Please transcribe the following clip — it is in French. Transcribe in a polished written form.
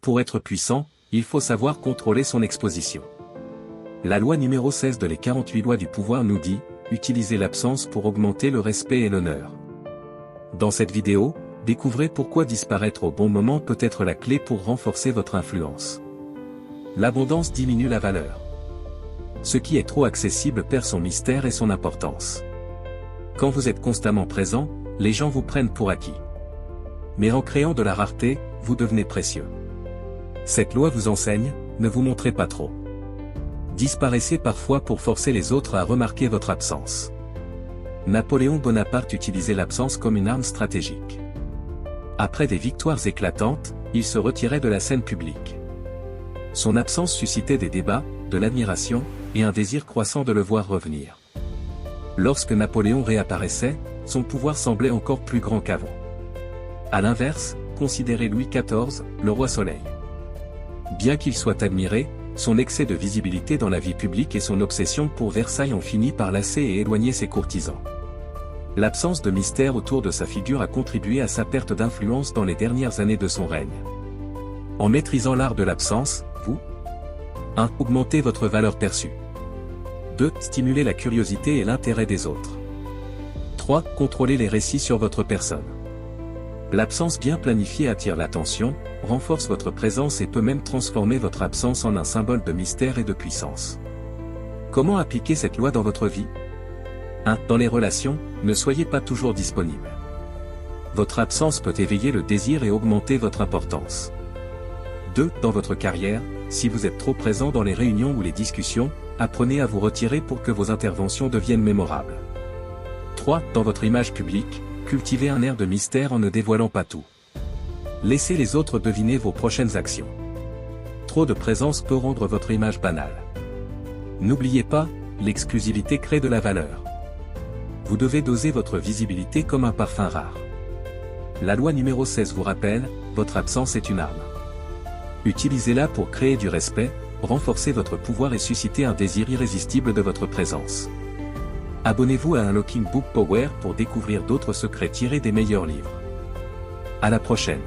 Pour être puissant, il faut savoir contrôler son exposition. La loi numéro 16 de les 48 lois du pouvoir nous dit, utilisez l'absence pour augmenter le respect et l'honneur. Dans cette vidéo, découvrez pourquoi disparaître au bon moment peut être la clé pour renforcer votre influence. L'abondance diminue la valeur. Ce qui est trop accessible perd son mystère et son importance. Quand vous êtes constamment présent, les gens vous prennent pour acquis. Mais en créant de la rareté, vous devenez précieux. Cette loi vous enseigne, ne vous montrez pas trop. Disparaissez parfois pour forcer les autres à remarquer votre absence. Napoléon Bonaparte utilisait l'absence comme une arme stratégique. Après des victoires éclatantes, il se retirait de la scène publique. Son absence suscitait des débats, de l'admiration, et un désir croissant de le voir revenir. Lorsque Napoléon réapparaissait, son pouvoir semblait encore plus grand qu'avant. À l'inverse, considérez Louis XIV, le roi Soleil. Bien qu'il soit admiré, son excès de visibilité dans la vie publique et son obsession pour Versailles ont fini par lasser et éloigner ses courtisans. L'absence de mystère autour de sa figure a contribué à sa perte d'influence dans les dernières années de son règne. En maîtrisant l'art de l'absence, vous 1. Augmentez votre valeur perçue. 2. Stimulez la curiosité et l'intérêt des autres. 3. Contrôlez les récits sur votre personne. L'absence bien planifiée attire l'attention, renforce votre présence et peut même transformer votre absence en un symbole de mystère et de puissance. Comment appliquer cette loi dans votre vie ? 1. Dans les relations, ne soyez pas toujours disponible. Votre absence peut éveiller le désir et augmenter votre importance. 2. Dans votre carrière, si vous êtes trop présent dans les réunions ou les discussions, apprenez à vous retirer pour que vos interventions deviennent mémorables. 3. Dans votre image publique, cultivez un air de mystère en ne dévoilant pas tout. Laissez les autres deviner vos prochaines actions. Trop de présence peut rendre votre image banale. N'oubliez pas, l'exclusivité crée de la valeur. Vous devez doser votre visibilité comme un parfum rare. La loi numéro 16 vous rappelle, votre absence est une arme. Utilisez-la pour créer du respect, renforcer votre pouvoir et susciter un désir irrésistible de votre présence. Abonnez-vous à Unlocking Book Power pour découvrir d'autres secrets tirés des meilleurs livres. À la prochaine.